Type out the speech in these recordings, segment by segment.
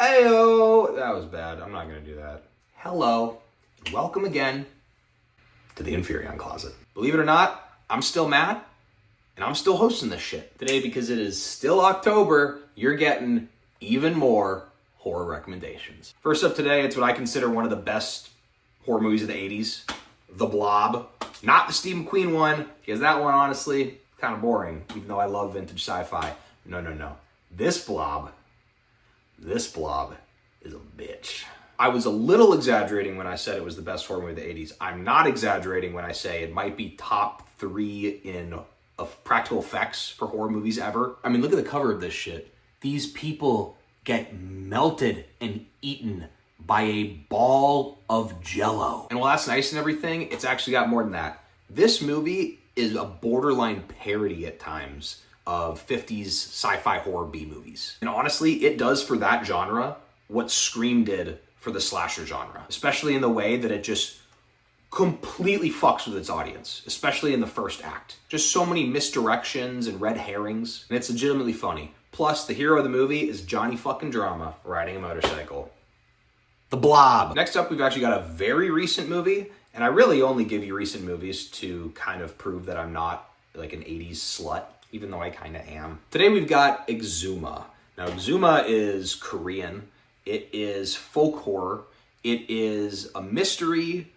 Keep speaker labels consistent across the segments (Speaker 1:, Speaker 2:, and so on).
Speaker 1: Ayo! That was bad. I'm not going to do that. Hello. Welcome again to the INFERION Closet. Believe it or not, I'm still Matt, and I'm still hosting this shit. Today, because it is still October, you're getting even more horror recommendations. First up today, it's what I consider one of the best horror movies of the 80s. The Blob. Not the Steve McQueen one, because that one, honestly, kind of boring, even though I love vintage sci-fi. No. This Blob is a bitch. I was a little exaggerating when I said it was the best horror movie of the 80s. I'm not exaggerating when I say it might be top 3 in of practical effects for horror movies ever. I mean, look at the cover of this shit. These people get melted and eaten by a ball of jello. And while that's nice and everything, it's actually got more than that. This movie is a borderline parody at times of 50s sci-fi horror B movies. And honestly, it does for that genre what Scream did for the slasher genre, especially in the way that it just completely fucks with its audience, especially in the first act. Just so many misdirections and red herrings, and it's legitimately funny. Plus, the hero of the movie is Johnny fucking Drama riding a motorcycle. The Blob. Next up, we've actually got a very recent movie, and I really only give you recent movies to kind of prove that I'm not like an 80s slut, even though I kind of am. Today we've got Exuma. Now, Exuma is Korean. It is folk horror. It is a mystery,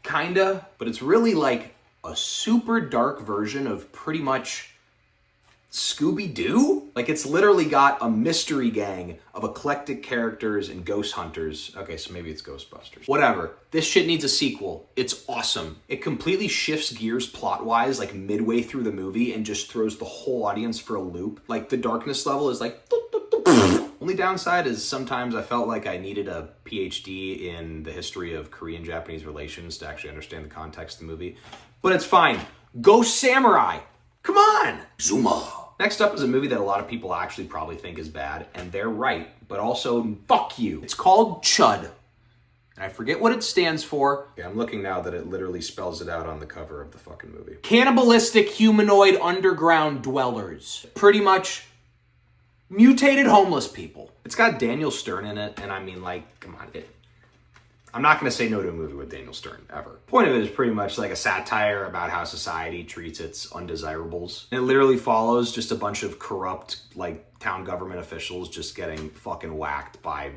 Speaker 1: kinda, but it's really like a super dark version of pretty much Scooby-Doo? Like, it's literally got a mystery gang of eclectic characters and ghost hunters. Okay, so maybe it's Ghostbusters. Whatever. This shit needs a sequel. It's awesome. It completely shifts gears plot-wise, like, midway through the movie and just throws the whole audience for a loop. Like, the darkness level is like... Only downside is sometimes I felt like I needed a PhD in the history of Korean-Japanese relations to actually understand the context of the movie. But it's fine. Ghost Samurai! Come on! Zuma! Next up is a movie that a lot of people actually probably think is bad, and they're right, but also, fuck you. It's called Chud. I forget what it stands for. Okay, I'm looking now that it literally spells it out on the cover of the fucking movie. Cannibalistic humanoid underground dwellers. Pretty much mutated homeless people. It's got Daniel Stern in it, and I mean, like, come on, I'm not going to say no to a movie with Daniel Stern, ever. Point of it is pretty much like a satire about how society treats its undesirables. And it literally follows just a bunch of corrupt, like, town government officials just getting fucking whacked by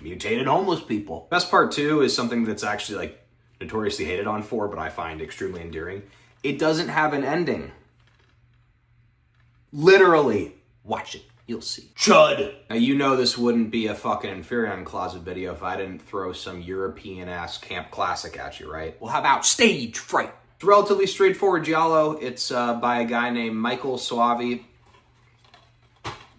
Speaker 1: mutated homeless people. Best part, too, is something that's actually, like, notoriously hated on for, but I find extremely endearing. It doesn't have an ending. Literally. Watch it. You'll see. Chud! Now, you know this wouldn't be a fucking INFERION Closet video if I didn't throw some European-ass camp classic at you, right? Well, how about Stage Fright? It's relatively straightforward giallo. It's by a guy named Michael Soavi.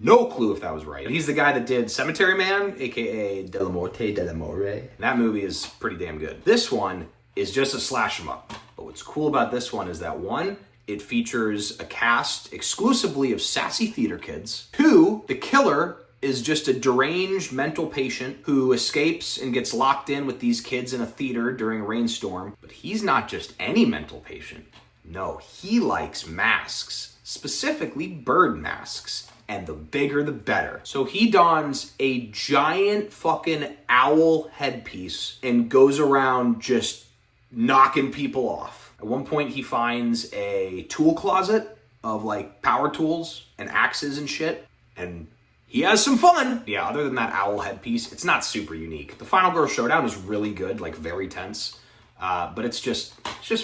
Speaker 1: No clue if that was right. But he's the guy that did Cemetery Man, a.k.a. Della Morte dell'Amore. And that movie is pretty damn good. This one is just a slash 'em up. But what's cool about this one is that, one, it features a cast exclusively of sassy theater kids. 2, the killer is just a deranged mental patient who escapes and gets locked in with these kids in a theater during a rainstorm. But he's not just any mental patient. No, he likes masks, specifically bird masks. And the bigger, the better. So he dons a giant fucking owl headpiece and goes around just knocking people off. At one point, he finds a tool closet of, like, power tools and axes and shit, and he has some fun. Yeah, other than that owl headpiece, it's not super unique. The final girl showdown is really good, like, very tense, but it's just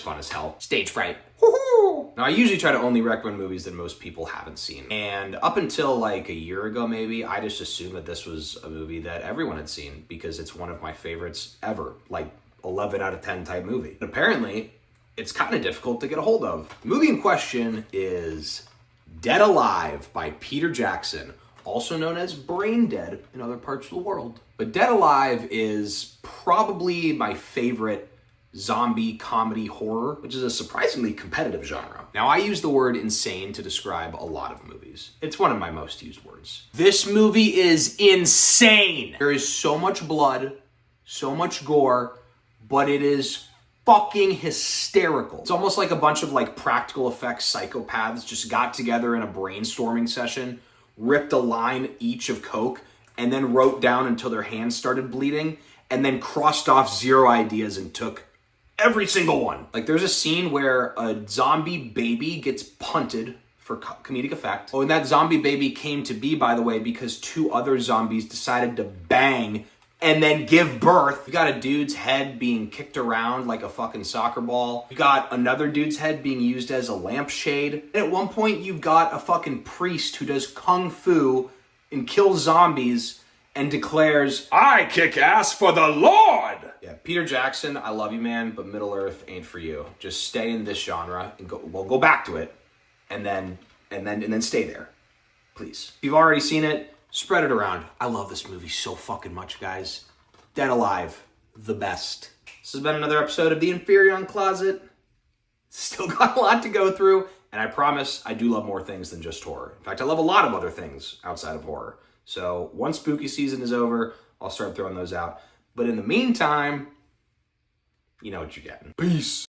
Speaker 1: fun as hell. Stage fright. Woohoo! Now, I usually try to only recommend movies that most people haven't seen, and up until, like, a year ago, maybe, I just assumed that this was a movie that everyone had seen, because it's one of my favorites ever, like, 11 out of 10 type movie. But apparently, it's kind of difficult to get a hold of. The movie in question is Dead Alive by Peter Jackson, also known as Brain Dead in other parts of the world. But Dead Alive is probably my favorite zombie comedy horror, which is a surprisingly competitive genre. Now, I use the word insane to describe a lot of movies. It's one of my most used words. This movie is insane. There is so much blood, so much gore, but it is fucking hysterical. It's almost like a bunch of, like, practical effects psychopaths just got together in a brainstorming session, ripped a line each of Coke, and then wrote down until their hands started bleeding, and then crossed off 0 ideas and took every single one. Like, there's a scene where a zombie baby gets punted for comedic effect. Oh, and that zombie baby came to be, by the way, because 2 other zombies decided to bang and then give birth. You got a dude's head being kicked around like a fucking soccer ball. You got another dude's head being used as a lampshade. And at one point, you've got a fucking priest who does kung fu and kills zombies and declares, "I kick ass for the Lord!" Yeah, Peter Jackson, I love you, man, but Middle-earth ain't for you. Just stay in this genre and go back to it, and then stay there, please. If you've already seen it, spread it around. I love this movie so fucking much, guys. Dead Alive, the best. This has been another episode of the INFERION Closet. Still got a lot to go through, and I promise I do love more things than just horror. In fact, I love a lot of other things outside of horror. So once spooky season is over, I'll start throwing those out. But in the meantime, you know what you're getting. Peace.